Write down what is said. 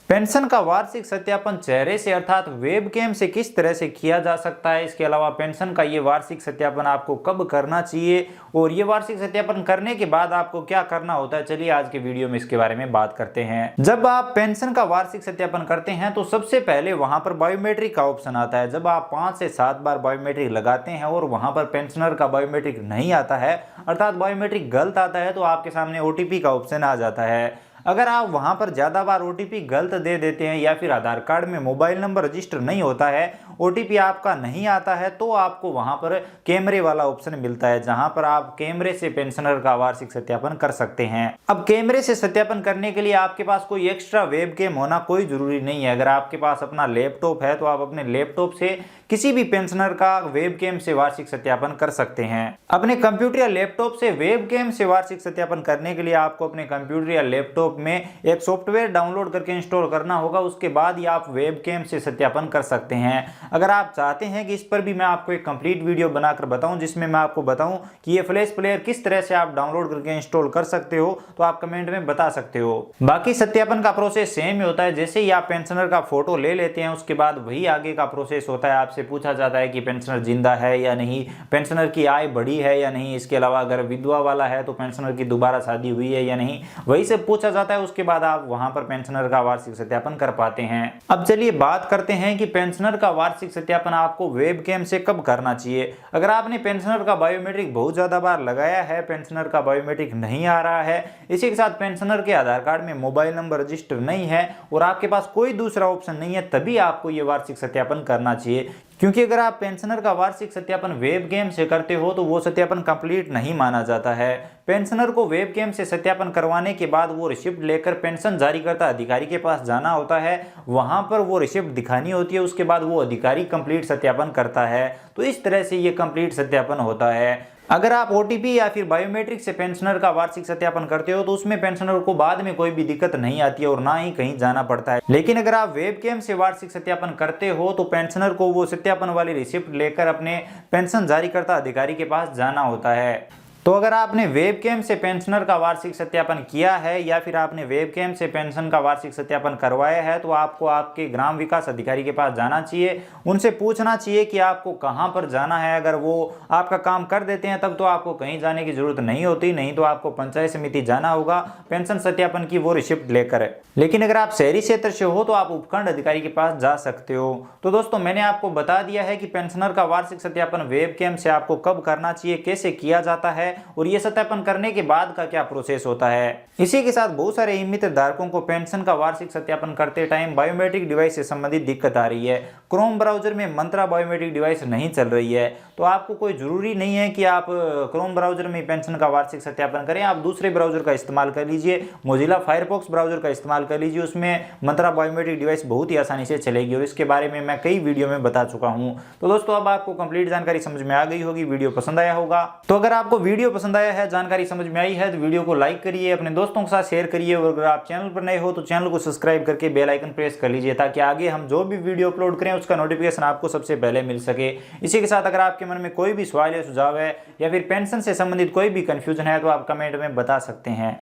Pension का वार्षिक सत्यापन चेहरे से अर्थात वेबकैम से किस तरह से किया जा सकता है, इसके अलावा पेंशन का ये वार्षिक सत्यापन आपको कब करना चाहिए और ये वार्षिक सत्यापन करने के बाद आपको क्या करना होता है, चलिए आज के वीडियो में इसके बारे में बात करते हैं। जब आप पेंशन का वार्षिक सत्यापन करते हैं तो सबसे पहले वहां पर बायोमेट्रिक का ऑप्शन आता है। जब आप 5 से 7 बार बायोमेट्रिक लगाते हैं और वहां पर पेंशनर का बायोमेट्रिक नहीं आता है अर्थात बायोमेट्रिक गलत आता है तो आपके सामने ओटीपी का ऑप्शन आ जाता है। अगर आप वहां पर ज़्यादा बार ओटीपी गलत दे देते हैं या फिर आधार कार्ड में मोबाइल नंबर रजिस्टर नहीं होता है, ओटीपी आपका नहीं आता है, तो आपको वहां पर कैमरे वाला ऑप्शन मिलता है जहां पर आप कैमरे से पेंशनर का वार्षिक सत्यापन कर सकते हैं। अब कैमरे से सत्यापन करने के लिए आपके पास कोई एक्स्ट्रा वेबकैम होना कोई जरूरी नहीं है। अगर आपके पास अपना लैपटॉप है तो आप अपने लैपटॉप से किसी भी पेंशनर का वेबकैम से वार्षिक सत्यापन कर सकते हैं। अपने कंप्यूटर या लैपटॉप से वेबकैम से वार्षिक सत्यापन करने के लिए आपको अपने कंप्यूटर या लैपटॉप में एक सॉफ्टवेयर डाउनलोड करके इंस्टॉल करना होगा, उसके बाद ही आप वेबकैम से सत्यापन कर सकते हैं। अगर आप चाहते हैं कि इस पर भी मैं आपको एक कंप्लीट वीडियो बनाकर बताऊं जिसमें मैं आपको बताऊं कि ये फ्लैश प्लेयर किस तरह से आप डाउनलोड करके इंस्टॉल कर सकते हो, तो आप कमेंट में बता सकते हो। बाकी सत्यापन का प्रोसेस सेम ही होता है। जैसे ही आप पेंशनर का फोटो ले लेते हैं उसके बाद वही आगे का प्रोसेस होता है। आपसे पूछा जाता है कि पेंशनर जिंदा है या नहीं, पेंशनर की आय बढ़ी है या नहीं, इसके अलावा अगर विधवा वाला है तो पेंशनर की दोबारा शादी हुई है या नहीं, वही से पूछा जाता है। उसके बाद आप वहां पर पेंशनर का वार्षिक सत्यापन कर पाते हैं। अब चलिए बात करते हैं कि पेंशनर का वार्षिक सत्यापन आपको वेबकैम से कब करना चाहिए। अगर आपने पेंशनर का बायोमेट्रिक बहुत ज्यादा बार लगाया है, पेंशनर का बायोमेट्रिक नहीं आ रहा है, इसी के साथ पेंशनर के आधार कार्ड में मोबाइल नंबर रजिस्टर नहीं है और आपके पास कोई दूसरा ऑप्शन नहीं है, तभी आपको यह वार्षिक सत्यापन करना चाहिए। क्योंकि अगर आप पेंशनर का वार्षिक सत्यापन वेबकैम से करते हो तो वो सत्यापन कंप्लीट नहीं माना जाता है। पेंशनर को वेबकैम से सत्यापन करवाने के बाद वो रिसिप्ट लेकर पेंशन जारीकर्ता अधिकारी के पास जाना होता है, वहां पर वो रिसिप्ट दिखानी होती है, उसके बाद वो अधिकारी कंप्लीट सत्यापन करता है। तो इस तरह से ये कंप्लीट सत्यापन होता है। अगर आप ओटीपी या फिर बायोमेट्रिक से पेंशनर का वार्षिक सत्यापन करते हो तो उसमें पेंशनर को बाद में कोई भी दिक्कत नहीं आती है और ना ही कहीं जाना पड़ता है। लेकिन अगर आप वेबकैम से वार्षिक सत्यापन करते हो तो पेंशनर को वो सत्यापन वाली रिसिप्ट लेकर अपने पेंशन जारीकर्ता अधिकारी के पास जाना होता है। तो अगर आपने वेबकैम से पेंशनर का वार्षिक सत्यापन किया है या फिर आपने वेबकैम से पेंशन का वार्षिक सत्यापन करवाया है तो आपको आपके ग्राम विकास अधिकारी के पास जाना चाहिए, उनसे पूछना चाहिए कि आपको कहां पर जाना है। अगर वो आपका काम कर देते हैं तब तो आपको कहीं जाने की जरूरत नहीं होती, नहीं तो आपको पंचायत समिति जाना होगा पेंशन सत्यापन की वो रिसिप्ट लेकर। लेकिन अगर आप शहरी क्षेत्र से हो तो आप उपखंड अधिकारी के पास जा सकते हो। तो दोस्तों मैंने आपको बता दिया है कि पेंशनर का वार्षिक सत्यापन वेबकैम से आपको कब करना चाहिए, कैसे किया जाता है और ये सत्यापन करने के बाद का क्या प्रोसेस होता है। इसी के साथ बहुत सारे मित्र धारकों को पेंशन का वार्षिक सत्यापन करते टाइम बायोमेट्रिक डिवाइस से संबंधित दिक्कत आ रही है। क्रोम ब्राउजर में मंत्रा बायोमेट्रिक डिवाइस नहीं चल रही है, तो आपको कोई जरूरी नहीं है कि आप क्रोम ब्राउजर में पेंशन का वार्षिक सत्यापन करें। आप दूसरे ब्राउजर का इस्तेमाल कर लीजिए, मोजिला फायरफॉक्स ब्राउजर का इस्तेमाल कर लीजिए, उसमें मंत्रा बायोमेट्रिक डिवाइस बहुत ही आसानी से चलेगी और इसके बारे में मैं कई वीडियो में बता चुका हूं। तो दोस्तों अब आपको कंप्लीट जानकारी समझ में आ गई होगी, वीडियो पसंद आया होगा। तो अगर आपको वीडियो पसंद आया है, जानकारी समझ में आई है तो वीडियो को लाइक करिए, अपने दोस्तों के साथ शेयर करिए और अगर आप चैनल पर नए हो तो चैनल को सब्सक्राइब करके बेल आइकन प्रेस कर लीजिए ताकि आगे हम जो भी वीडियो अपलोड करें उसका नोटिफिकेशन आपको सबसे पहले मिल सके। इसी के साथ अगर आपके मन में कोई भी सवाल या सुझाव है या फिर पेंशन से संबंधित कोई भी कंफ्यूजन है तो आप कमेंट में बता सकते हैं।